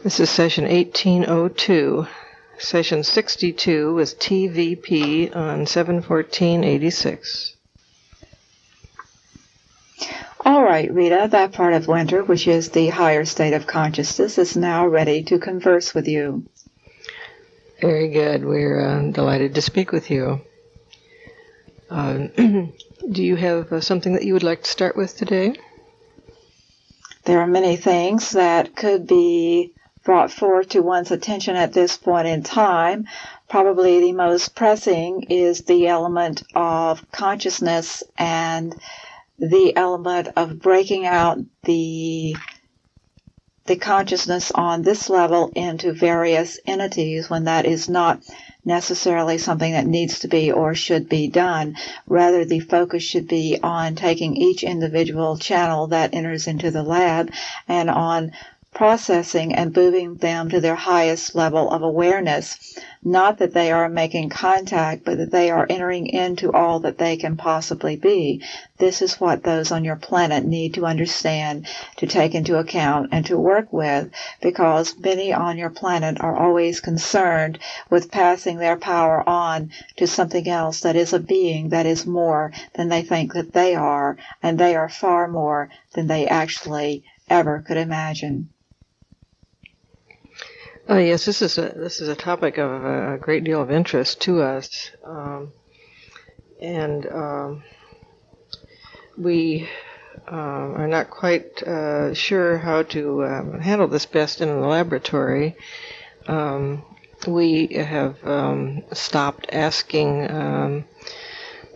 This is session 1802. Session 62 with TVP on 7/14/86. All right, Rita, that part of winter, which is the higher state of consciousness, is now ready to converse with you. Very good. We're delighted to speak with you. Do you have something that you would like to start with today? There are many things that could be brought forth to one's attention at this point in time. Probably the most pressing is the element of consciousness and the element of breaking out the consciousness on this level into various entities when that is not necessarily something that needs to be or should be done. Rather, the focus should be on taking each individual channel that enters into the lab and on processing and moving them to their highest level of awareness. Not that they are making contact, but that they are entering into all that they can possibly be. This is what those on your planet need to understand, to take into account, and to work with, because many on your planet are always concerned with passing their power on to something else that is a being that is more than they think that they are, and they are far more than they actually ever could imagine. Yes, this is a topic of a great deal of interest to us, and we are not quite sure how to handle this best in the laboratory. We have stopped asking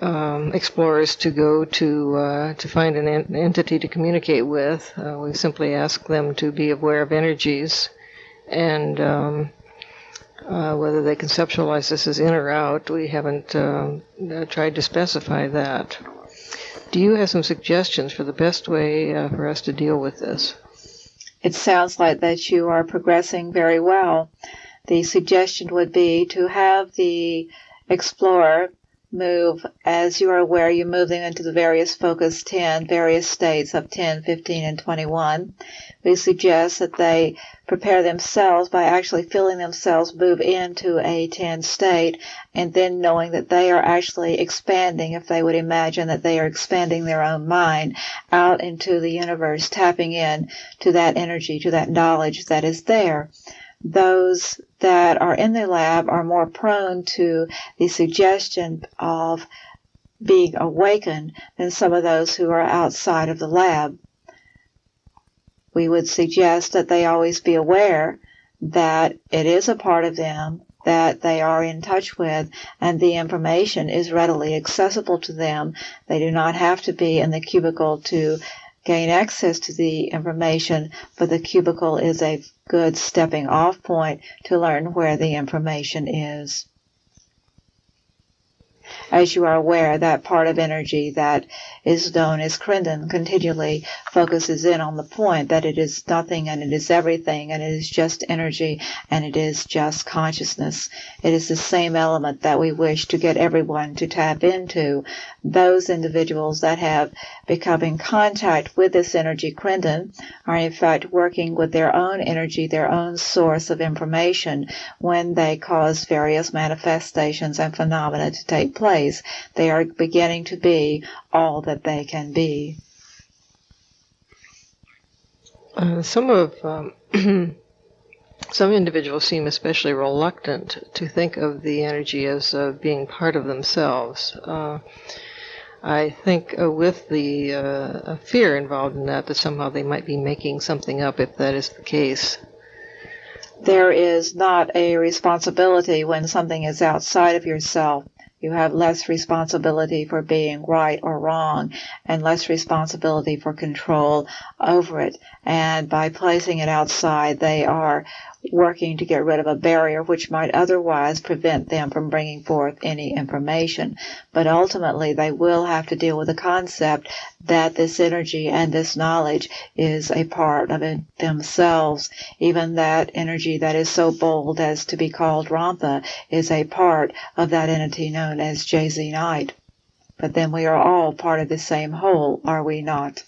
explorers to go to find an entity to communicate with. We simply ask them to be aware of energies. And whether they conceptualize this as in or out, we haven't tried to specify that. Do you have some suggestions for the best way for us to deal with this? It sounds like that you are progressing very well. The suggestion would be to have the explorer move, as you are aware, you move them into the various focus 10, various states of 10, 15, and 21. We suggest that they prepare themselves by actually feeling themselves move into a 10 state, and then knowing that they are actually expanding, if they would imagine that they are expanding their own mind out into the universe, tapping in to that energy, to that knowledge that is there. Those that are in the lab are more prone to the suggestion of being awakened than some of those who are outside of the lab. We would suggest that they always be aware that it is a part of them that they are in touch with, and the information is readily accessible to them. They do not have to be in the cubicle to gain access to the information, but the cubicle is a good stepping off point to learn where the information is. As you are aware, that part of energy that is known as Crendon continually focuses in on the point that it is nothing and it is everything, and it is just energy and it is just consciousness. It is the same element that we wish to get everyone to tap into. Those individuals that have become in contact with this energy Crendon are in fact working with their own energy, their own source of information when they cause various manifestations and phenomena to take place. They are beginning to be all that they can be. Some individuals seem especially reluctant to think of the energy as being part of themselves. I think with the fear involved in that somehow they might be making something up if that is the case. There is not a responsibility when something is outside of yourself. You have less responsibility for being right or wrong, and less responsibility for control over it. And by placing it outside, they are working to get rid of a barrier which might otherwise prevent them from bringing forth any information. But ultimately, they will have to deal with the concept that this energy and this knowledge is a part of it themselves. Even that energy that is so bold as to be called Rantha is a part of that entity known as JZ Knight. But then we are all part of the same whole, are we not?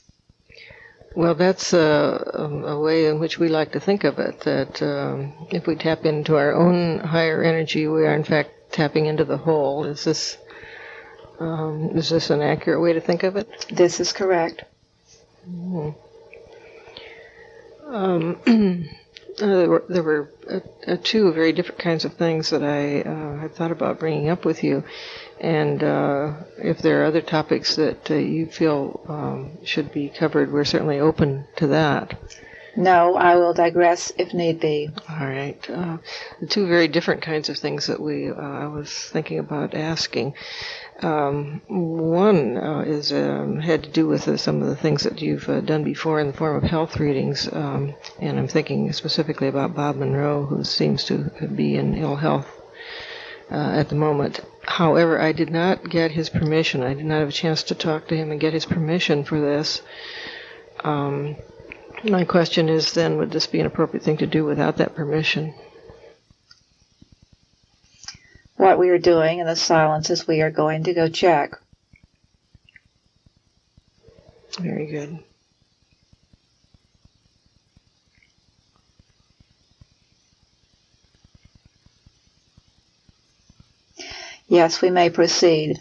Well, that's a way in which we like to think of it, that if we tap into our own higher energy, we are in fact tapping into the whole. Is this an accurate way to think of it? This is correct. Mm. There were two very different kinds of things that I had thought about bringing up with you. And if there are other topics that you feel should be covered, we're certainly open to that. No, I will digress if need be. All right. The two very different kinds of things that I was thinking about asking. One had to do with some of the things that you've done before in the form of health readings, and I'm thinking specifically about Bob Monroe, who seems to be in ill health at the moment. However, I did not get his permission. I did not have a chance to talk to him and get his permission for this. My question is then, would this be an appropriate thing to do without that permission? What we are doing in the silence is we are going to go check. Very good. Yes, we may proceed.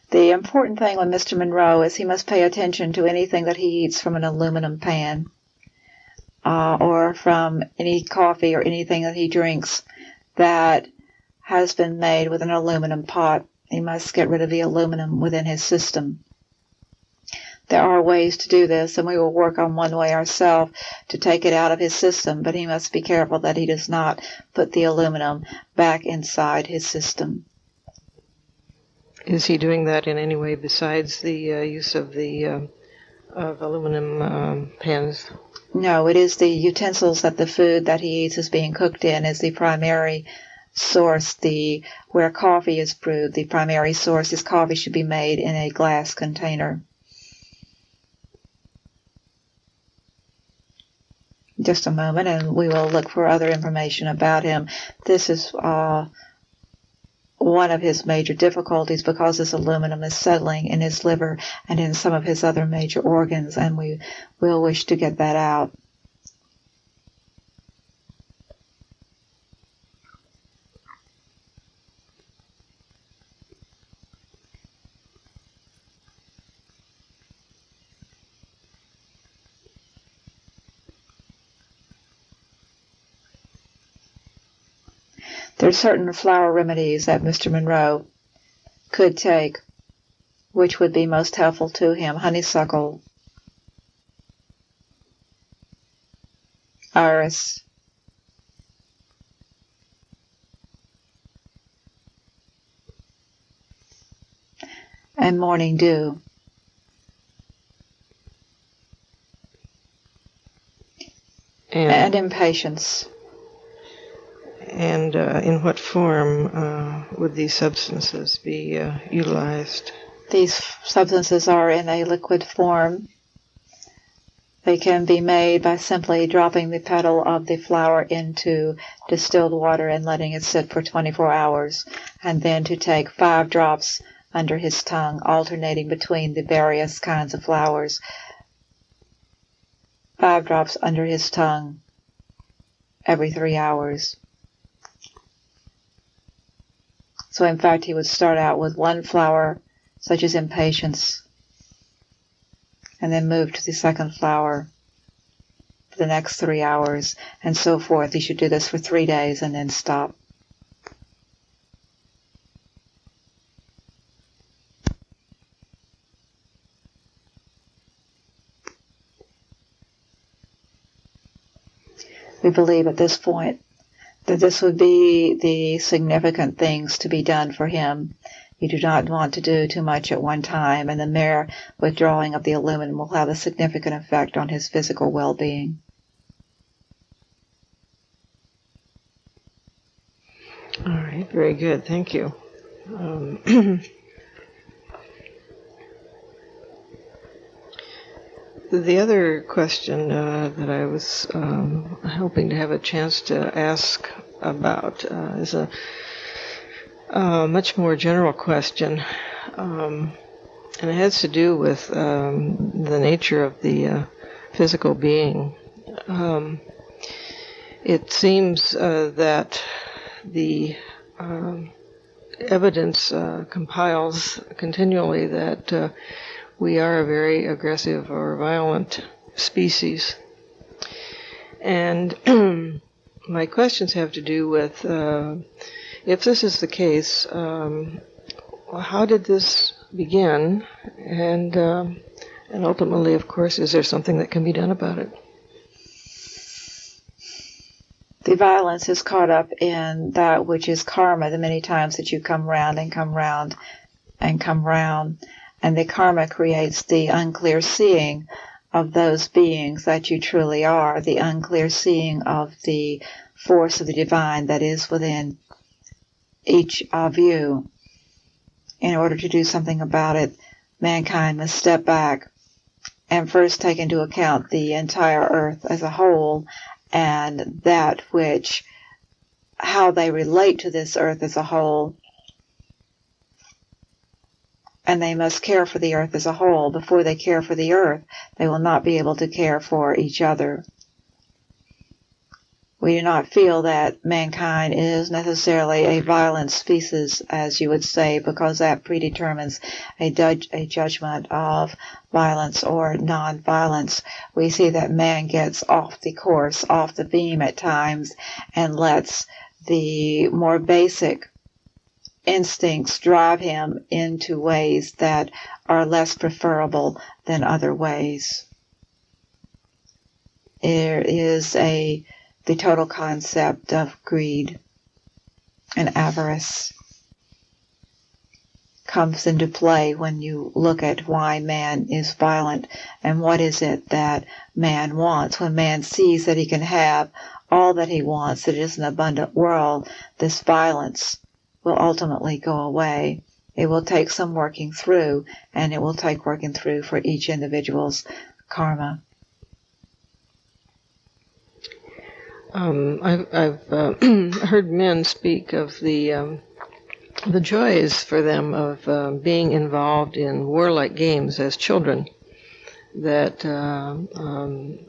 The important thing with Mr. Monroe is he must pay attention to anything that he eats from an aluminum pan, or from any coffee or anything that he drinks that has been made with an aluminum pot. He must get rid of the aluminum within his system. There are ways to do this, and we will work on one way ourselves to take it out of his system, but he must be careful that he does not put the aluminum back inside his system. Is he doing that in any way besides the use of the of aluminum pans? No, it is the utensils that the food that he eats is being cooked in is the primary source. Where coffee is brewed, the primary source is coffee should be made in a glass container. Just a moment, and we will look for other information about him. This is one of his major difficulties, because this aluminum is settling in his liver and in some of his other major organs, and we will wish to get that out. There are certain flower remedies that Mr. Monroe could take, which would be most helpful to him. Honeysuckle, iris, and morning dew. And impatience. And in what form would these substances be utilized? These substances are in a liquid form. They can be made by simply dropping the petal of the flower into distilled water and letting it sit for 24 hours, and then to take 5 drops under his tongue, alternating between the various kinds of flowers. 5 drops under his tongue every 3 hours. So in fact, he would start out with one flower, such as impatience, and then move to the second flower for the next 3 hours, and so forth. He should do this for 3 days and then stop. We believe at this point that this would be the significant things to be done for him. You do not want to do too much at one time, and the mere withdrawing of the aluminum will have a significant effect on his physical well-being. All right, very good. Thank you. The other question that I was hoping to have a chance to ask about is a much more general question, and it has to do with the nature of the physical being. It seems that the evidence compiles continually that we are a very aggressive or violent species. And my questions have to do with, if this is the case, how did this begin? And ultimately, of course, is there something that can be done about it? The violence is caught up in that which is karma, the many times that you come round and come round and come round. And the karma creates the unclear seeing of those beings that you truly are, the unclear seeing of the force of the divine that is within each of you. In order to do something about it, mankind must step back and first take into account the entire earth as a whole, and that which, how they relate to this earth as a whole. And they must care for the earth as a whole. Before they care for the earth, they will not be able to care for each other. We do not feel that mankind is necessarily a violent species, as you would say, because that predetermines a judgment of violence or non-violence. We see that man gets off the course, off the beam at times, and lets the more basic instincts drive him into ways that are less preferable than other ways. There is the total concept of greed and avarice comes into play when you look at why man is violent and what is it that man wants. When man sees that he can have all that he wants, that it is an abundant world, this violence will ultimately go away. It will take some working through, and it will take working through for each individual's karma. I've heard men speak of the joys for them of being involved in warlike games as children. That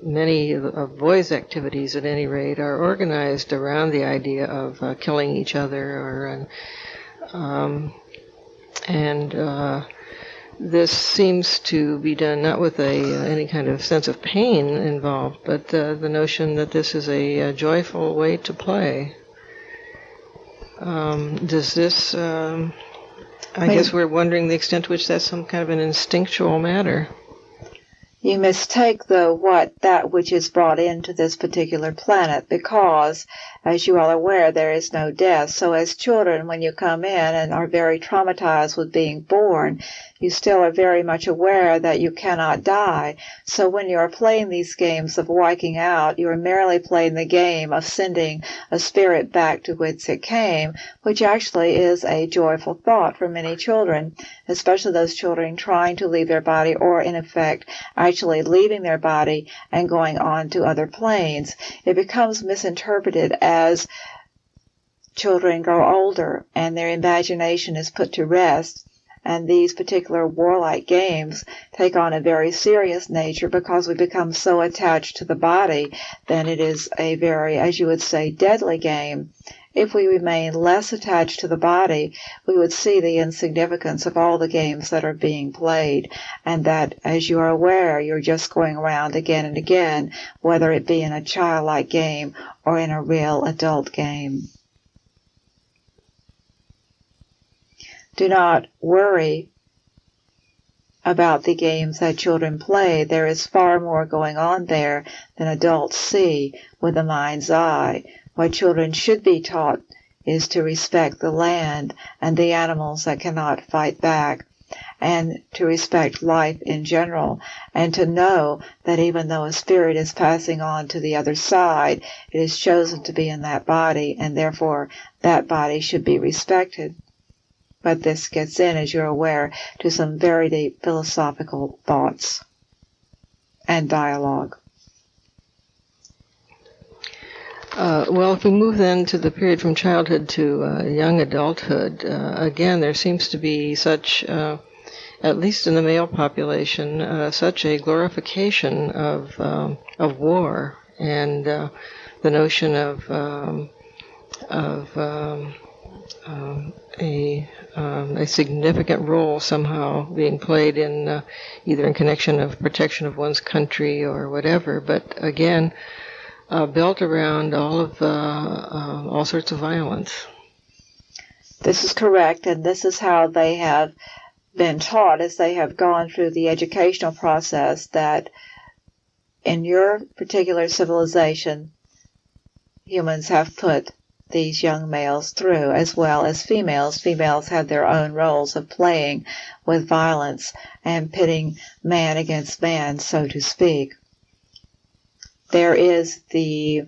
many of boys' activities, at any rate, are organized around the idea of killing each other, and this seems to be done not with any kind of sense of pain involved, but the notion that this is a joyful way to play. Does this, I guess we're wondering the extent to which that's some kind of an instinctual matter. You mistake, though, that which is brought into this particular planet, because, as you are aware, there is no death. So as children, when you come in and are very traumatized with being born, you still are very much aware that you cannot die. So when you are playing these games of wiping out, you are merely playing the game of sending a spirit back to whence it came, which actually is a joyful thought for many children, especially those children trying to leave their body, or in effect actually leaving their body and going on to other planes. It becomes misinterpreted as children grow older and their imagination is put to rest, and these particular warlike games take on a very serious nature because we become so attached to the body, then it is a very, as you would say, deadly game. If we remain less attached to the body, we would see the insignificance of all the games that are being played, and that, as you are aware, you're just going around again and again, whether it be in a childlike game or in a real adult game. Do not worry about the games that children play. There is far more going on there than adults see with the mind's eye. What children should be taught is to respect the land and the animals that cannot fight back, and to respect life in general, and to know that even though a spirit is passing on to the other side, it is chosen to be in that body, and therefore that body should be respected. But this gets in, as you're aware, to some very deep philosophical thoughts and dialogue. Well, if we move then to the period from childhood to young adulthood, again, there seems to be such at least in the male population, such a glorification of war and the notion of a significant role somehow being played in either in connection of protection of one's country or whatever, but again, built around all sorts of violence. This is correct, and this is how they have been taught as they have gone through the educational process, that in your particular civilization, humans have put these young males through, as well as females. Females have their own roles of playing with violence and pitting man against man, so to speak. There is the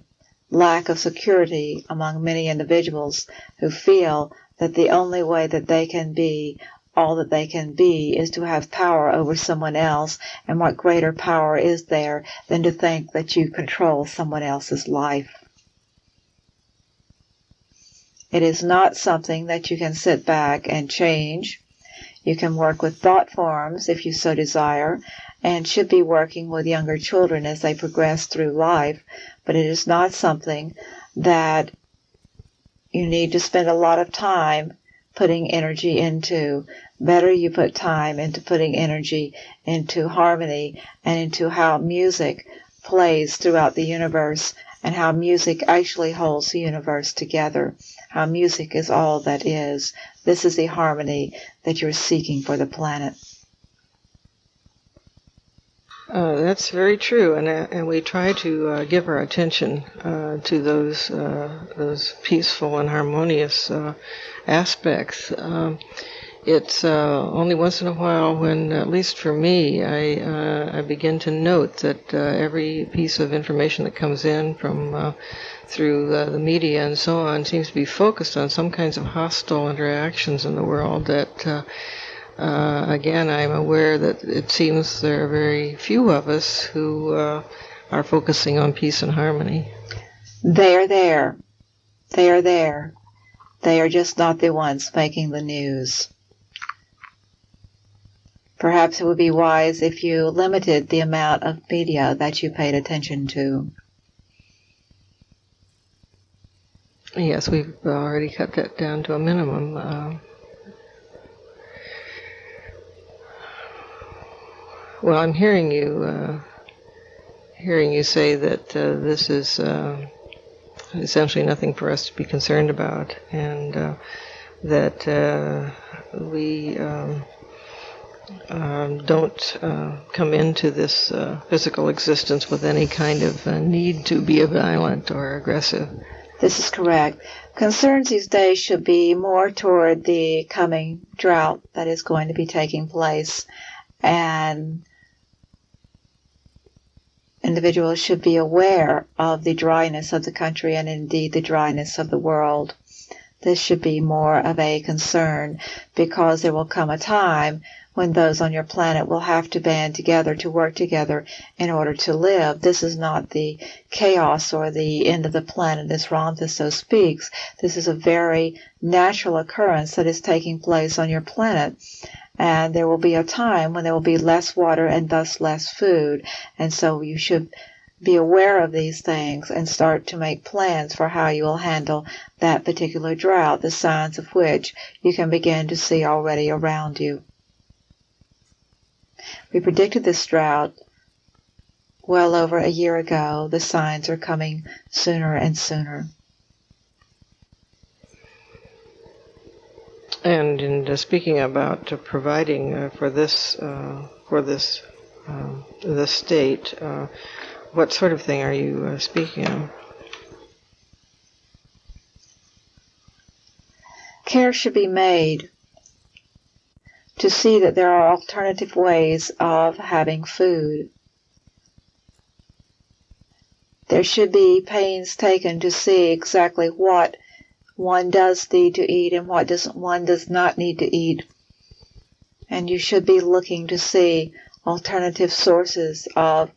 lack of security among many individuals who feel that the only way that they can be all that they can be is to have power over someone else, and what greater power is there than to think that you control someone else's life? It is not something that you can sit back and change. You can work with thought forms if you so desire, and should be working with younger children as they progress through life, but it is not something that you need to spend a lot of time putting energy into. Better you put time into putting energy into harmony and into how music plays throughout the universe and how music actually holds the universe together, how music is all that is. This is the harmony that you're seeking for the planet. That's very true, and we try to give our attention to those peaceful and harmonious aspects. It's only once in a while when, at least for me, I begin to note that every piece of information that comes in from through the media and so on seems to be focused on some kinds of hostile interactions in the world that. Again, I'm aware that it seems there are very few of us who are focusing on peace and harmony. They are there. They are there. They are just not the ones making the news. Perhaps it would be wise if you limited the amount of media that you paid attention to. Yes, we've already cut that down to a minimum. Well, I'm hearing you say that this is essentially nothing for us to be concerned about, and that we don't come into this physical existence with any kind of need to be violent or aggressive. This is correct. Concerns these days should be more toward the coming drought that is going to be taking place, and individuals should be aware of the dryness of the country and indeed the dryness of the world. This should be more of a concern, because there will come a time when those on your planet will have to band together to work together in order to live. This is not the chaos or the end of the planet as Ramtha so speaks. This is a very natural occurrence that is taking place on your planet. And there will be a time when there will be less water and thus less food. And so you should be aware of these things and start to make plans for how you will handle that particular drought, the signs of which you can begin to see already around you. We predicted this drought well over a year ago. The signs are coming sooner and sooner. And in speaking about providing for this state, what sort of thing are you speaking of? Care should be made to see that there are alternative ways of having food. There should be pains taken to see exactly what one does need to eat and what one does not need to eat. And you should be looking to see alternative sources of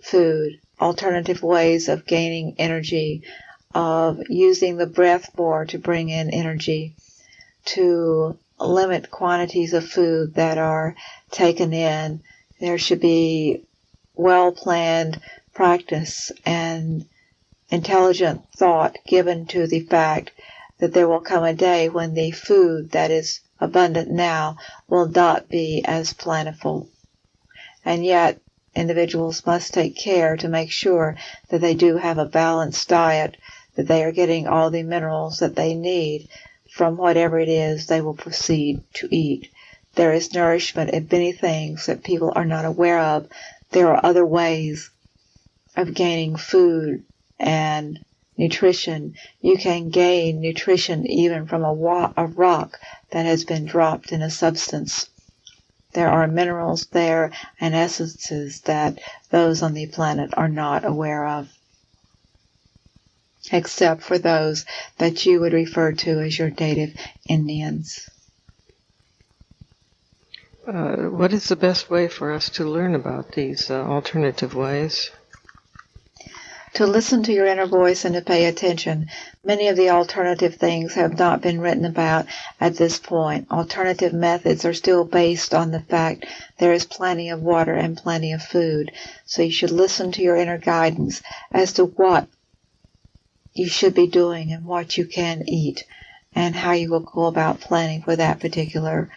food, alternative ways of gaining energy, of using the breath more to bring in energy, to limit quantities of food that are taken in. There should be well-planned practice and intelligent thought given to the fact that there will come a day when the food that is abundant now will not be as plentiful. And yet, individuals must take care to make sure that they do have a balanced diet, that they are getting all the minerals that they need from whatever it is they will proceed to eat. There is nourishment in many things that people are not aware of. There are other ways of gaining food and nutrition. You can gain nutrition even from a rock that has been dropped in a substance. There are minerals there and essences that those on the planet are not aware of, except for those that you would refer to as your native Indians. What is the best way for us to learn about these alternative ways? To listen to your inner voice and to pay attention. Many of the alternative things have not been written about at this point. Alternative methods are still based on the fact there is plenty of water and plenty of food. So you should listen to your inner guidance as to what you should be doing and what you can eat and how you will go about planning for that particular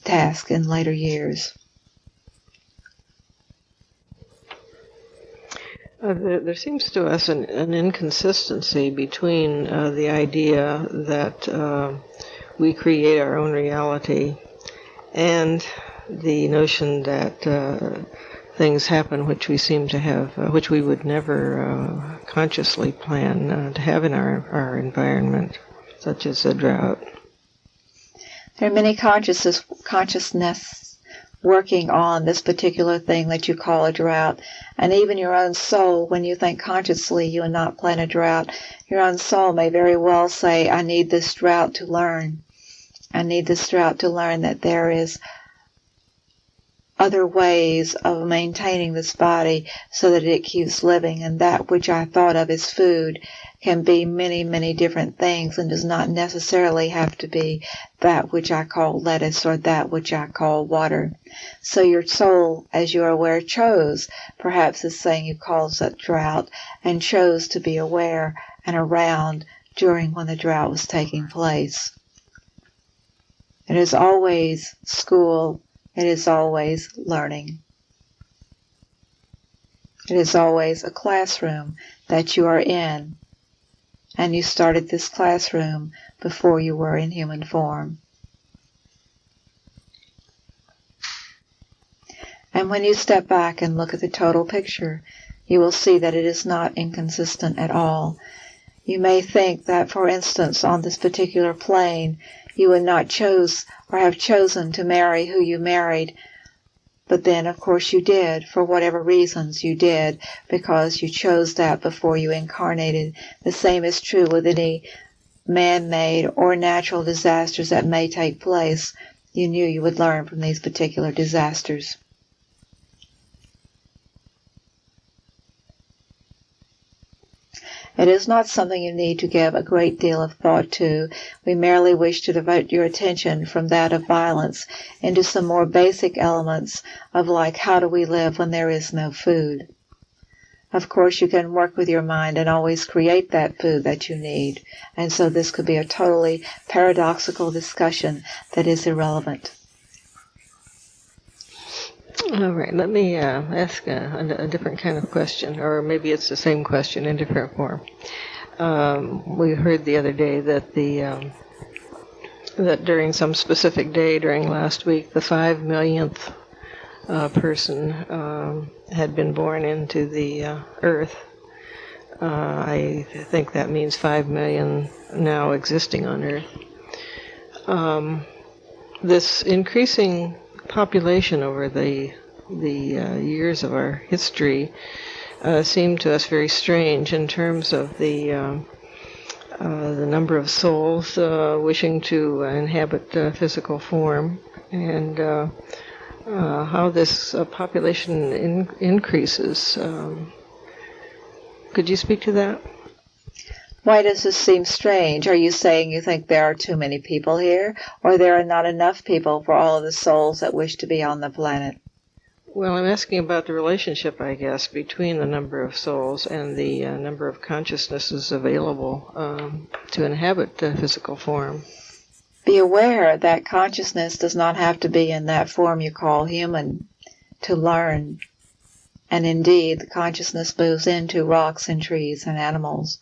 task in later years. There seems to us an inconsistency between the idea that we create our own reality and the notion that things happen which we seem to have, which we would never consciously plan to have in our environment, such as a drought. There are many consciousness working on this particular thing that you call a drought. And even your own soul, when you think consciously you will not plan a drought, your own soul may very well say, I need this drought to learn. I need this drought to learn that there is other ways of maintaining this body so that it keeps living, and that which I thought of as food can be many, many different things and does not necessarily have to be that which I call lettuce or that which I call water. So your soul, as you are aware, chose, perhaps this thing you call that drought, and chose to be aware and around during when the drought was taking place. It is always school. It is always learning. It is always a classroom that you are in, and you started this classroom before you were in human form. And when you step back and look at the total picture, you will see that it is not inconsistent at all. You may think that, for instance, on this particular plane, you would not choose or have chosen to marry who you married, but then, of course, you did, for whatever reasons you did, because you chose that before you incarnated. The same is true with any man-made or natural disasters that may take place. You knew you would learn from these particular disasters. It is not something you need to give a great deal of thought to. We merely wish to divert your attention from that of violence into some more basic elements of like, how do we live when there is no food? Of course, you can work with your mind and always create that food that you need. And so this could be a totally paradoxical discussion that is irrelevant. All right, let me ask a different kind of question, or maybe it's the same question in different form. We heard the other day that that during some specific day during last week, the 5 millionth person had been born into the earth. I think that means 5 million now existing on earth. This increasing population over the years of our history seemed to us very strange in terms of the number of souls wishing to inhabit physical form, and how this population increases. Could you speak to that? Why does this seem strange? Are you saying you think there are too many people here, or there are not enough people for all of the souls that wish to be on the planet? Well, I'm asking about the relationship, I guess, between the number of souls and the number of consciousnesses available to inhabit the physical form. Be aware that consciousness does not have to be in that form you call human to learn. And indeed, the consciousness moves into rocks and trees and animals.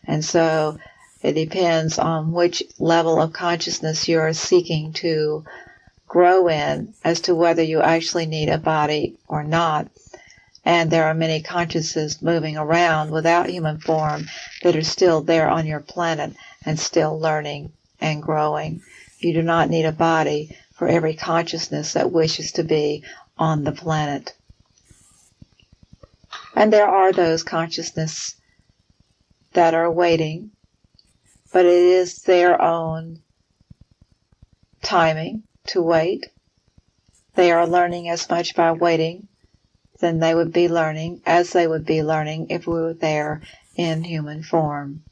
And so it depends on which level of consciousness you're seeking to grow in as to whether you actually need a body or not. And there are many consciousnesses moving around without human form that are still there on your planet and still learning and growing. You do not need a body for every consciousness that wishes to be on the planet. And there are those consciousnesses that are waiting, but it is their own timing to wait. They are learning as much by waiting than they would be learning, as they would be learning if we were there in human form.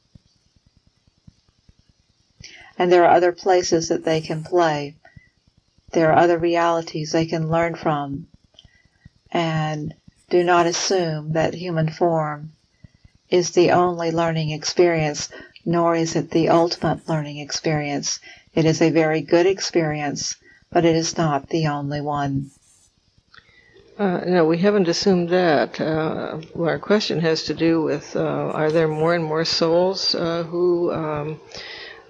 And there are other places that they can play. There are other realities they can learn from. And do not assume that human form is the only learning experience, nor is it the ultimate learning experience. It is a very good experience, but it is not the only one. No, we haven't assumed that. Our question has to do with, are there more and more souls who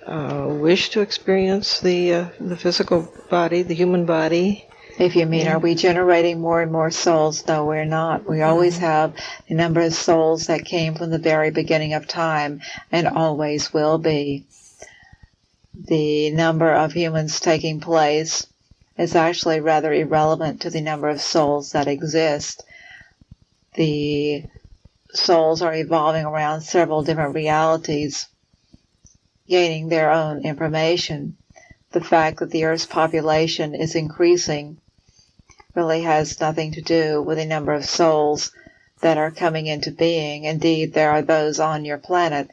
wish to experience the physical body, the human body? If you mean, are we generating more and more souls? No, we're not. We always have a number of souls that came from the very beginning of time and always will be. The number of humans taking place is actually rather irrelevant to the number of souls that exist. The souls are evolving around several different realities, gaining their own information. The fact that the Earth's population is increasing really has nothing to do with the number of souls that are coming into being. Indeed, there are those on your planet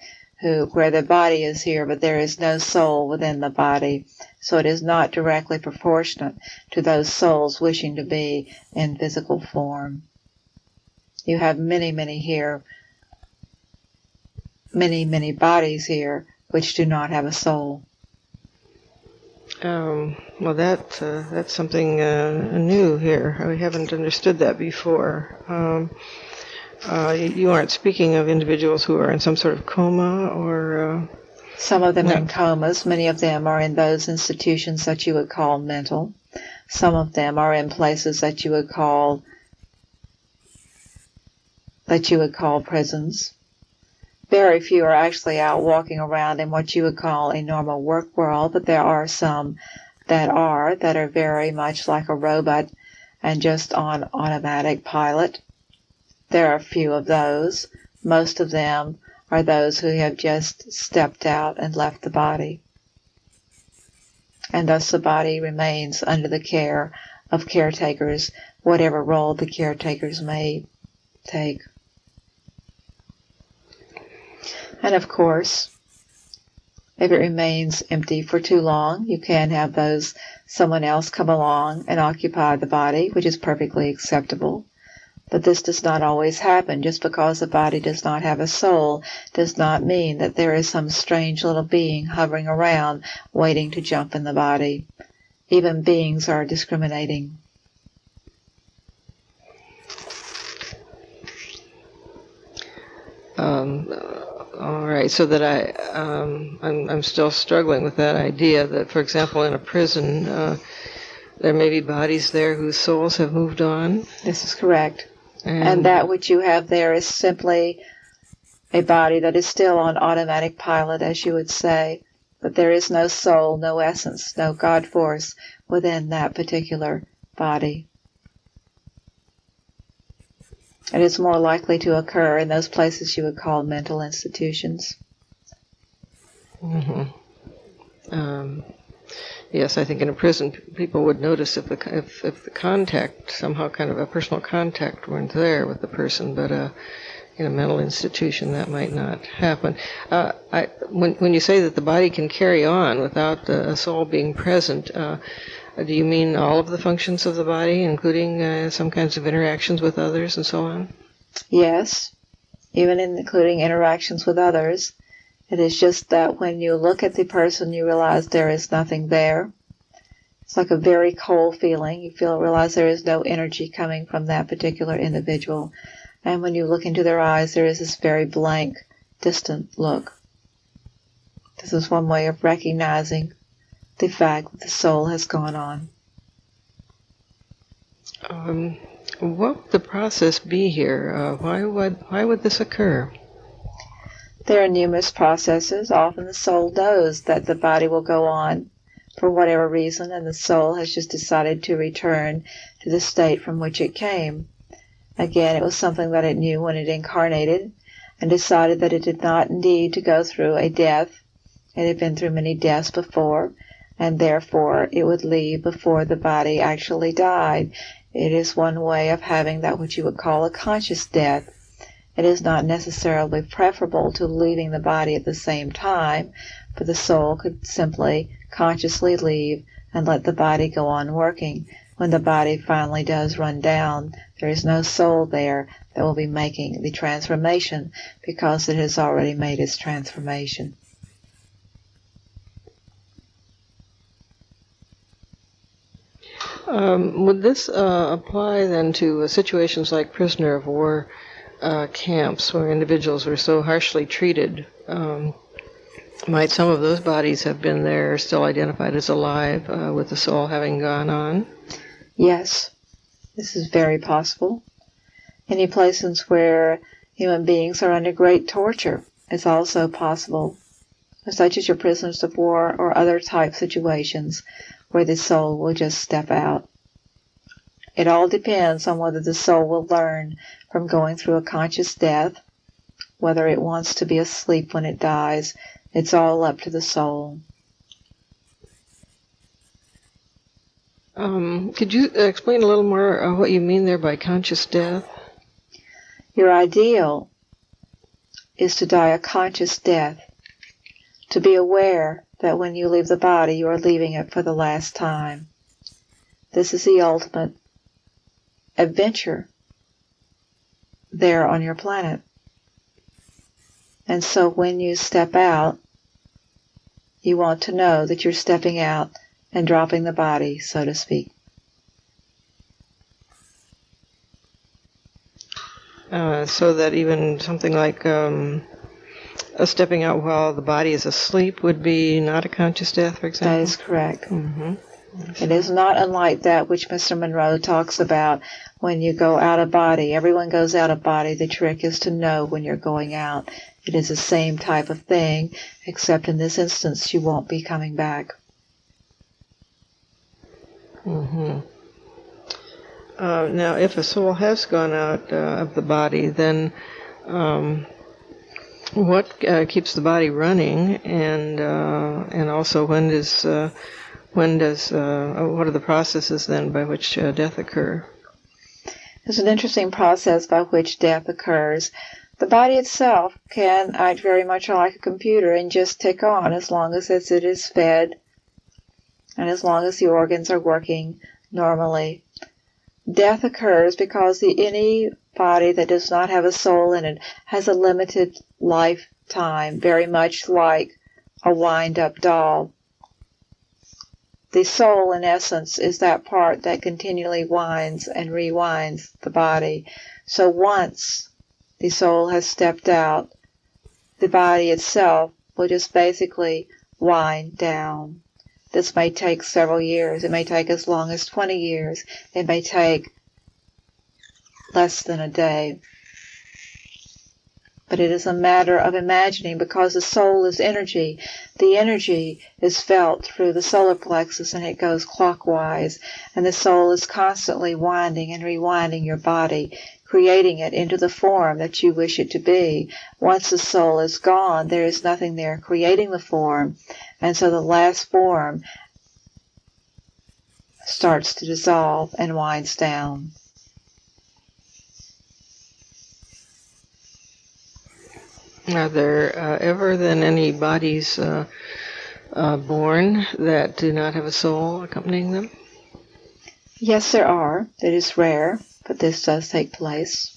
where the body is here, but there is no soul within the body. So it is not directly proportionate to those souls wishing to be in physical form. You have many, many here, many bodies here, which do not have a soul. Well, that's something new here. We haven't understood that before. You aren't speaking of individuals who are in some sort of coma or... Some of them are in comas. Many of them are in those institutions that you would call mental. Some of them are in places that you would call prisons. Very few are actually out walking around in what you would call a normal work world, but there are some that are very much like a robot and just on automatic pilot. There are a few of those. Most of them are those who have just stepped out and left the body. And thus the body remains under the care of caretakers, whatever role the caretakers may take. And of course, if it remains empty for too long, you can have someone else come along and occupy the body, which is perfectly acceptable. But this does not always happen. Just because the body does not have a soul does not mean that there is some strange little being hovering around waiting to jump in the body. Even beings are discriminating. All right, so that I'm still struggling with that idea that, for example, in a prison, there may be bodies there whose souls have moved on. This is correct. And that which you have there is simply a body that is still on automatic pilot, as you would say, but there is no soul, no essence, no God force within that particular body. It is more likely to occur in those places you would call mental institutions. Mm-hmm. Yes, I think in a prison people would notice if the contact, somehow kind of a personal contact weren't there with the person, but in a mental institution, that might not happen. When you say that the body can carry on without a soul being present, do you mean all of the functions of the body, including some kinds of interactions with others and so on? Yes, even including interactions with others. It is just that when you look at the person, you realize there is nothing there. It's like a very cold feeling. You realize there is no energy coming from that particular individual. And when you look into their eyes, there is this very blank, distant look. This is one way of recognizing the fact that the soul has gone on. What would the process be here? Why would this occur? There are numerous processes. Often the soul knows that the body will go on for whatever reason, and the soul has just decided to return to the state from which it came. Again, it was something that it knew when it incarnated and decided that it did not need to go through a death. It had been through many deaths before, and therefore it would leave before the body actually died. It is one way of having that which you would call a conscious death. It is not necessarily preferable to leaving the body at the same time, but the soul could simply consciously leave and let the body go on working. When the body finally does run down, there is no soul there that will be making the transformation because it has already made its transformation. Would this apply then to situations like prisoner of war camps where individuals were so harshly treated? Might some of those bodies have been there, still identified as alive, with the soul having gone on? Yes, this is very possible. Any places where human beings are under great torture is also possible, such as your prisoners of war or other type situations where the soul will just step out. It all depends on whether the soul will learn from going through a conscious death, whether it wants to be asleep when it dies. It's all up to the soul. Could you explain a little more what you mean there by conscious death? Your ideal is to die a conscious death, to be aware that when you leave the body, you are leaving it for the last time. This is the ultimate adventure there on your planet. And so when you step out, you want to know that you're stepping out and dropping the body, so to speak. So that even something like a stepping out while the body is asleep would be not a conscious death, for example? That is correct. Mm-hmm. It is not unlike that which Mr. Monroe talks about when you go out of body. Everyone goes out of body. The trick is to know when you're going out. It is the same type of thing, except in this instance you won't be coming back. Mm-hmm. Now, if a soul has gone out of the body, then what keeps the body running, and also what are the processes then by which death occur? There's an interesting process by which death occurs. The body itself can act very much like a computer and just tick on as long as it is fed and as long as the organs are working normally. Death occurs because any body that does not have a soul in it has a limited lifetime, very much like a wind-up doll. The soul, in essence, is that part that continually winds and rewinds the body. So once the soul has stepped out, the body itself will just basically wind down. This may take several years. It may take as long as 20 years. It may take less than a day. But it is a matter of imagining, because the soul is energy. The energy is felt through the solar plexus and it goes clockwise. And the soul is constantly winding and rewinding your body, creating it into the form that you wish it to be. Once the soul is gone, there is nothing there creating the form. And so the last form starts to dissolve and winds down. Are there ever then any bodies born that do not have a soul accompanying them? Yes, there are. It is rare, but this does take place.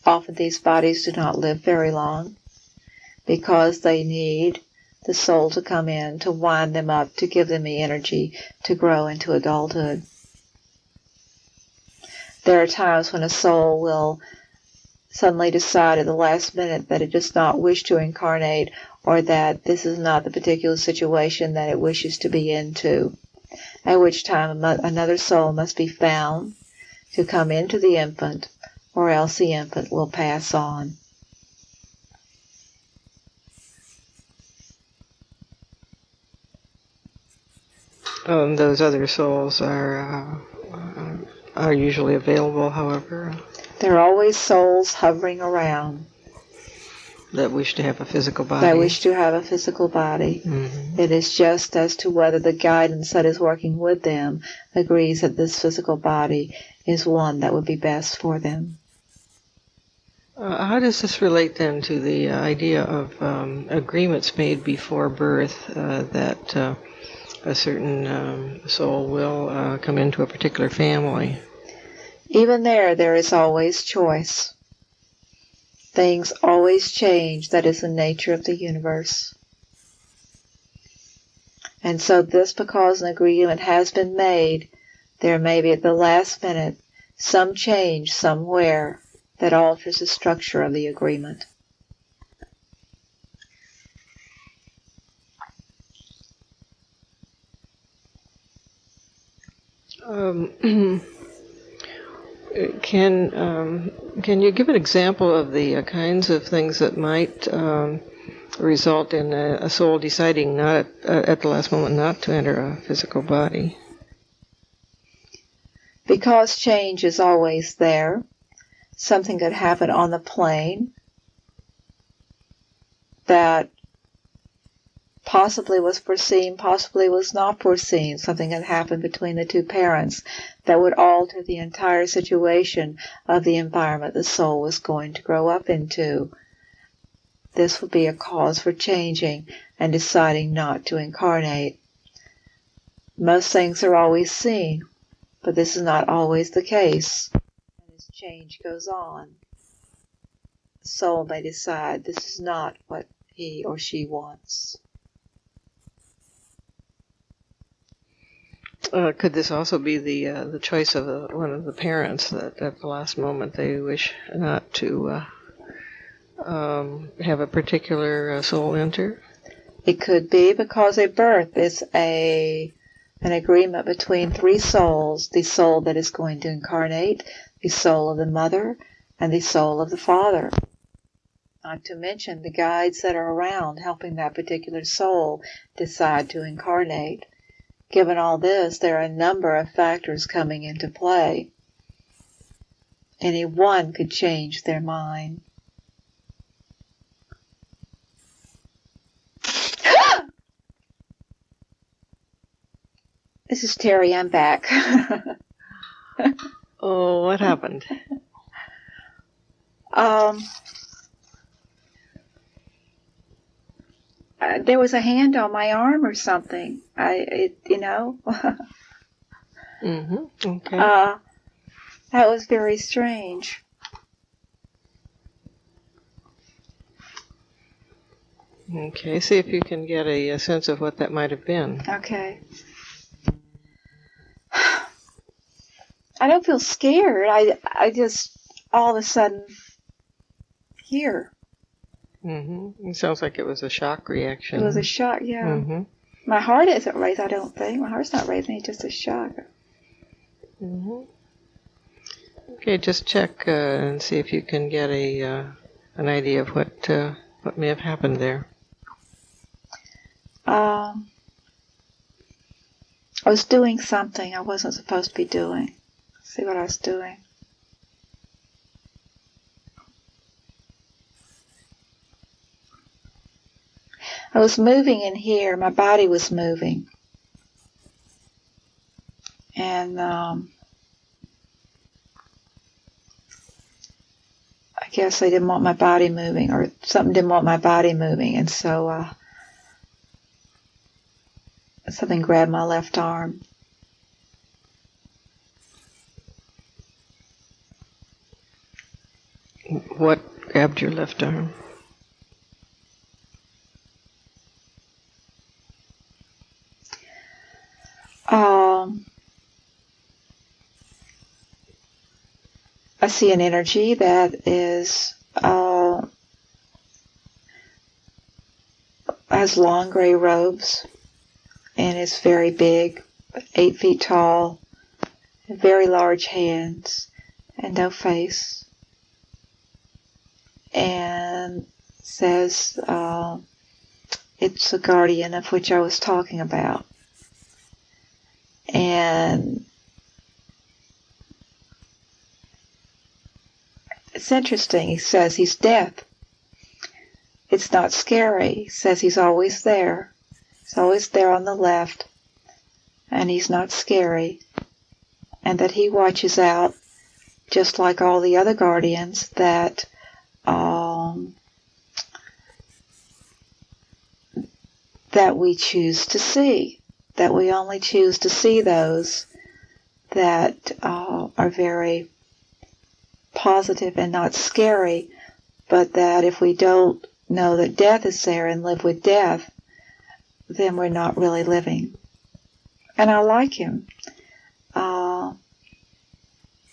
Often these bodies do not live very long because they need the soul to come in to wind them up, to give them the energy to grow into adulthood. There are times when a soul will suddenly decide at the last minute that it does not wish to incarnate, or that this is not the particular situation that it wishes to be into, at which time another soul must be found to come into the infant, or else the infant will pass on. Those other souls are usually available, however. There are always souls hovering around That wish to have a physical body. that wish to have a physical body. Mm-hmm. It is just as to whether the guidance that is working with them agrees that this physical body is one that would be best for them. How does this relate then to the idea of agreements made before birth that a certain soul will come into a particular family? Even there is always choice. Things always change. That is the nature of the universe. And so this, because an agreement has been made, there may be at the last minute some change somewhere that alters the structure of the agreement. Can you give an example of the kinds of things that might result in a soul deciding not at the last moment not to enter a physical body? Because change is always there, something could happen on the plane that possibly was foreseen, possibly was not foreseen. Something had happened between the two parents that would alter the entire situation of the environment the soul was going to grow up into. This would be a cause for changing and deciding not to incarnate. Most things are always seen, but this is not always the case. And as change goes on, the soul may decide this is not what he or she wants. Could this also be the choice of one of the parents that at the last moment they wish not to have a particular soul enter? It could be because a birth is an agreement between three souls: the soul that is going to incarnate, the soul of the mother, and the soul of the father. Not to mention the guides that are around helping that particular soul decide to incarnate. Given all this, there are a number of factors coming into play. Any one could change their mind. This is Terry, I'm back. Oh, what happened? There was a hand on my arm or something. Mm-hmm. Okay. That was very strange. Okay, see if you can get a sense of what that might have been. Okay. I don't feel scared. I just all of a sudden here. Mm-hmm. It sounds like it was a shock reaction. It was a shock, yeah. Mm-hmm. My heart isn't raised, I don't think. My heart's not raising, it's just a shock. Mm-hmm. Okay, just check and see if you can get an idea of what may have happened there. I was doing something I wasn't supposed to be doing. Let's see what I was doing. I was moving in here. My body was moving. And I guess they didn't want my body moving, or something didn't want my body moving, and so something grabbed my left arm. What grabbed your left arm? I see an energy that is has long gray robes and is very big, 8 feet tall, very large hands, and no face. And says it's the guardian of which I was talking about. And it's interesting. He says he's death. It's not scary. He says he's always there. He's always there on the left. And he's not scary. And that he watches out, just like all the other guardians, that that we choose to see. That we only choose to see those that are very positive and not scary, but that if we don't know that death is there and live with death, then we're not really living. And I like him.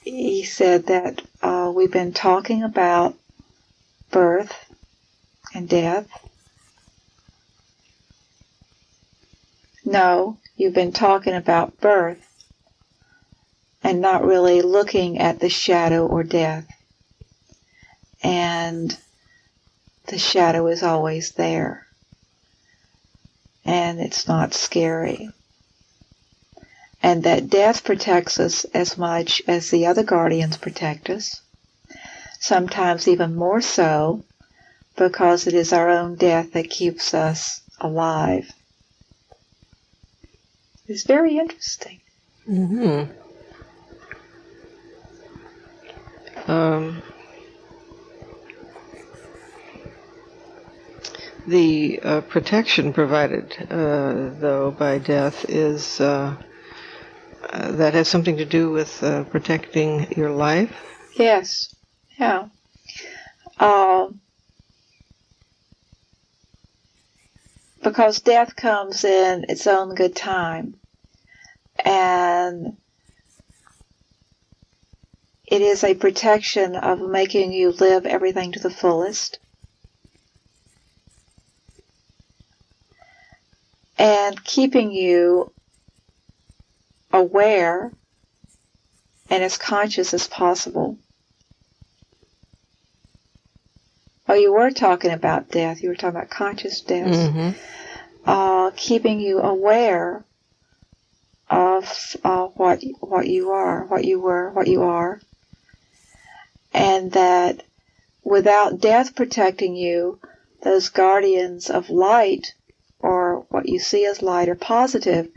He said that we've been talking about birth and death. No, you've been talking about birth and not really looking at the shadow or death. And the shadow is always there. And it's not scary. And that death protects us as much as the other guardians protect us. Sometimes even more so, because it is our own death that keeps us alive. It's very interesting. Mm-hmm. The protection provided, though, by death is that has something to do with protecting your life? Yes. Yeah. Because death comes in its own good time. And it is a protection of making you live everything to the fullest. And keeping you aware and as conscious as possible. Oh, you were talking about death. You were talking about conscious death. Mm-hmm. Keeping you aware of what you are, what you were, what you are. And that without death protecting you, those guardians of light, or what you see as light or positive,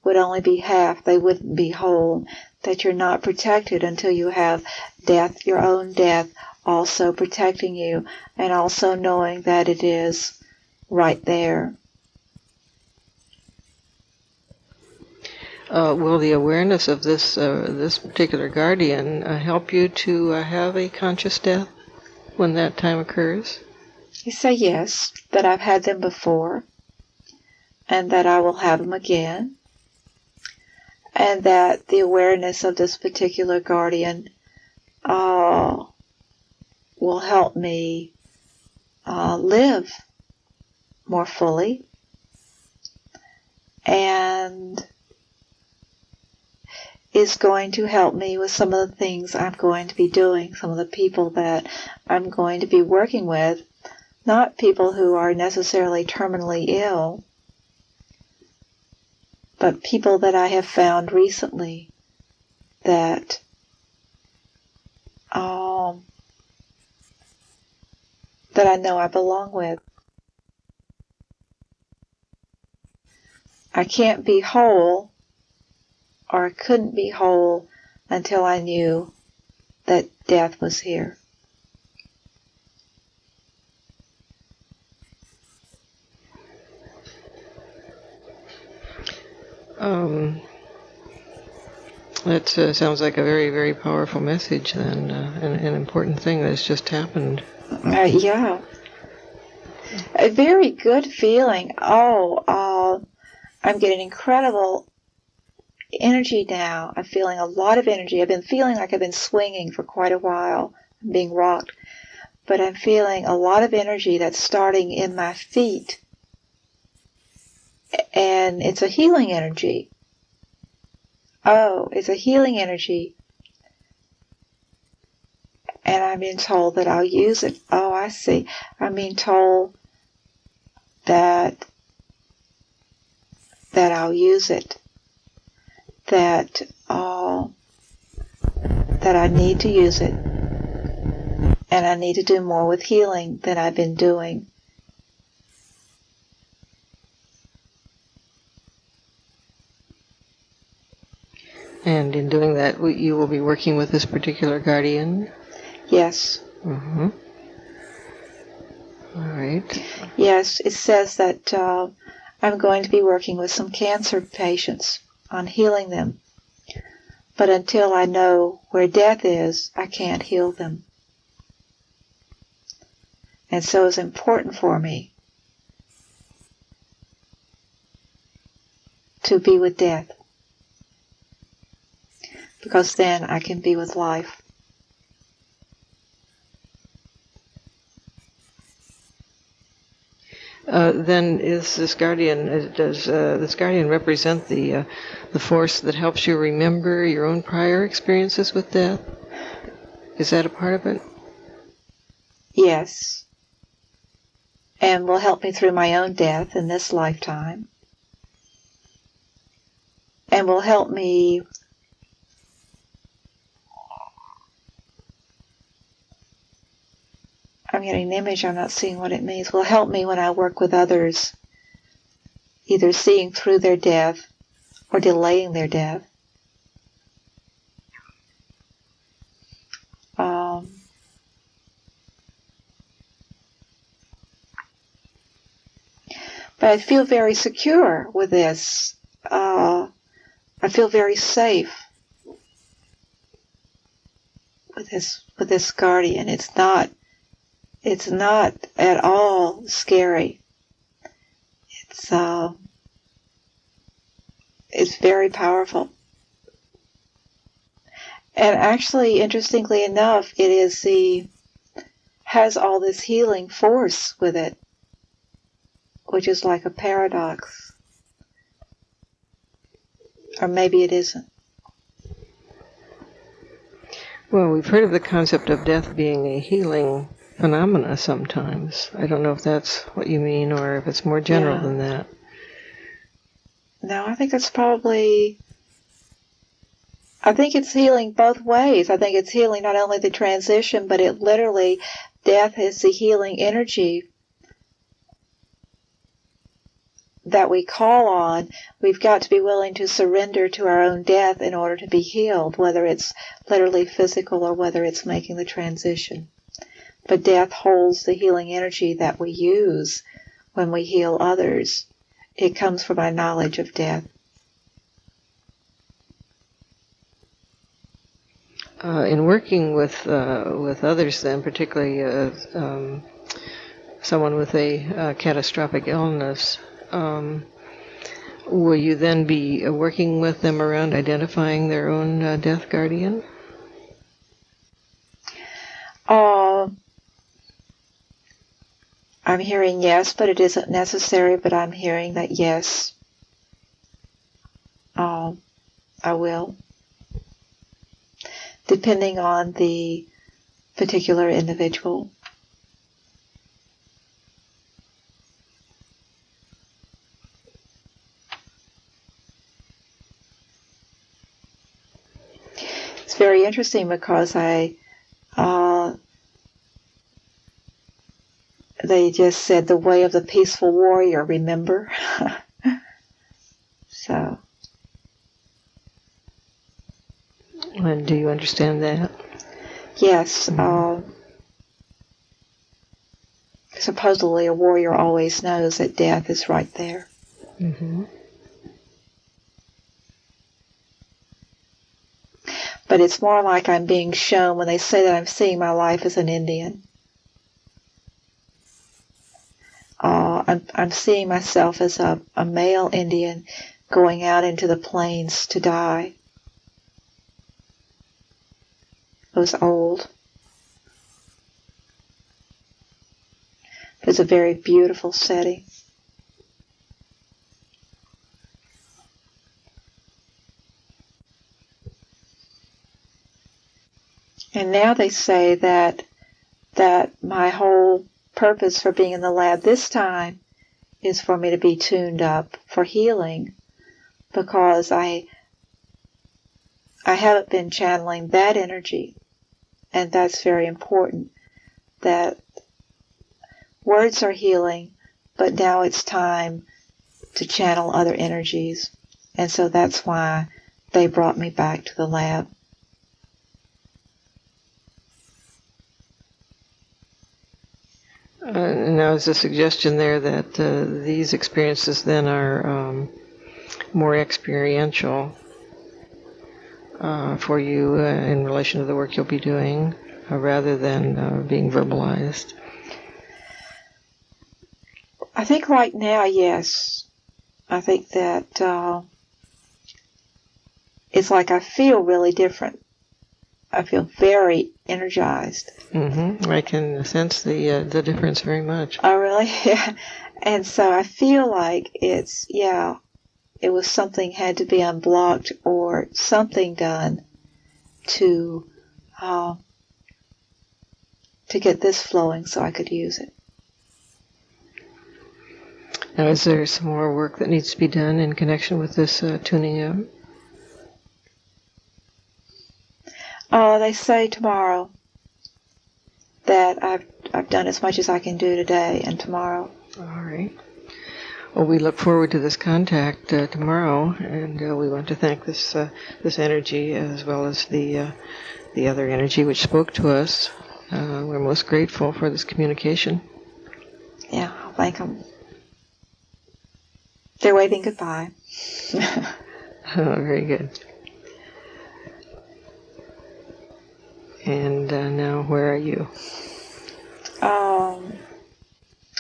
would only be half. They wouldn't be whole. That you're not protected until you have death, your own death, also protecting you, and also knowing that it is right there. Will the awareness of this particular guardian help you to have a conscious death when that time occurs? You say yes, that I've had them before, and that I will have them again, and that the awareness of this particular guardian will help me live more fully, and is going to help me with some of the things I'm going to be doing, some of the people that I'm going to be working with, not people who are necessarily terminally ill, but people that I have found recently that that I know I belong with. I can't be whole, or I couldn't be whole until I knew that death was here. That sounds like a very, very powerful message then, an important thing that's just happened. Yeah. A very good feeling. I'm getting incredible energy now. I'm feeling a lot of energy. I've been feeling like I've been swinging for quite a while. I'm being rocked. But I'm feeling a lot of energy that's starting in my feet. And it's a healing energy. Oh, it's a healing energy. And I'm being told that I'll use it. Oh, I see. I'm being told that I'll use it. That I need to use it. And I need to do more with healing than I've been doing. And in doing that, you will be working with this particular guardian? Yes. Mm-hmm. All right. Yes, it says that I'm going to be working with some cancer patients on healing them. But until I know where death is, I can't heal them. And so it's important for me to be with death. Because then I can be with life. Then is this guardian, does this guardian represent the force that helps you remember your own prior experiences with death? Is that a part of it? Yes. And will help me through my own death in this lifetime. And will help me I'm getting an image, I'm not seeing what it means, will help me when I work with others, either seeing through their death or delaying their death. But I feel very secure with this. I feel very safe with this guardian. It's not at all scary. It's very powerful. And actually, interestingly enough, has all this healing force with it, which is like a paradox. Or maybe it isn't. Well, we've heard of the concept of death being a healing phenomena sometimes. I don't know if that's what you mean or if it's more general than that. No, I think it's healing both ways. I think it's healing not only the transition, but it literally, death is the healing energy that we call on. We've got to be willing to surrender to our own death in order to be healed, whether it's literally physical or whether it's making the transition. But death holds the healing energy that we use when we heal others. It comes from our knowledge of death. In working with others, then, particularly someone with a catastrophic illness, will you then be working with them around identifying their own death guardian? I'm hearing yes, but it isn't necessary, but I'm hearing that yes, I will, depending on the particular individual. It's very interesting because they just said the way of the peaceful warrior, remember? So. And do you understand that? Yes. Supposedly a warrior always knows that death is right there. Mm-hmm. but it's more like I'm being shown when they say that I'm seeing my life as an Indian. I'm seeing myself as a male Indian going out into the plains to die. It was old. It was a very beautiful setting. And now they say that my whole purpose for being in the lab this time is for me to be tuned up for healing, because I haven't been channeling that energy, and that's very important. That words are healing, but now it's time to channel other energies, and so that's why they brought me back to the lab. Now, is a suggestion there that these experiences then are more experiential for you in relation to the work you'll be doing, rather than being verbalized? I think right now, yes. I think that it's like I feel really different. I feel very energized. Mm-hmm. I can sense the difference very much. Oh, really? Yeah. And so I feel like it was something had to be unblocked or something done to get this flowing so I could use it. Now, is there some more work that needs to be done in connection with this tuning up? They say tomorrow that I've done as much as I can do today and tomorrow. All right. Well, we look forward to this contact tomorrow, and we want to thank this energy as well as the other energy which spoke to us. We're most grateful for this communication. Yeah, I'll thank them. They're waving goodbye. Very good. And now, where are you?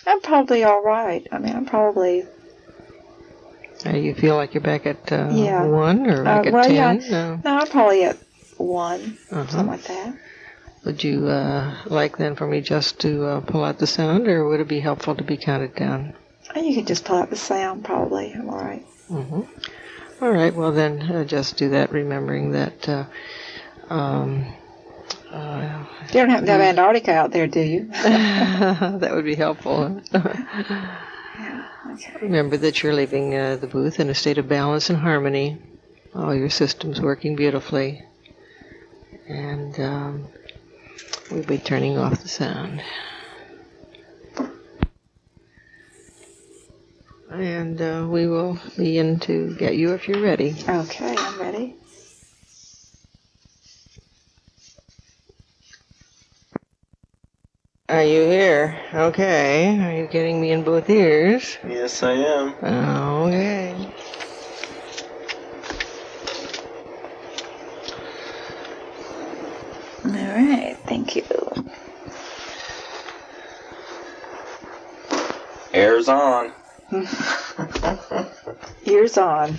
I'm probably all right. I mean, I'm probably... You feel like you're back at 1 or back at 10? Yeah. No, I'm probably at 1, something like that. Would you like then for me just to pull out the sound, or would it be helpful to be counted down? You can just pull out the sound, probably. I'm all right. Mm-hmm. All right, well then just do that, remembering that... you don't happen to have Antarctica out there, do you? That would be helpful. Yeah, okay. Remember that you're leaving the booth in a state of balance and harmony. All your systems working beautifully. And we'll be turning off the sound. And we will be in to get you if you're ready. Okay, I'm ready. Are you here? Okay. Are you getting me in both ears? Yes, I am. Okay. All right, thank you. Air's on. Ears on.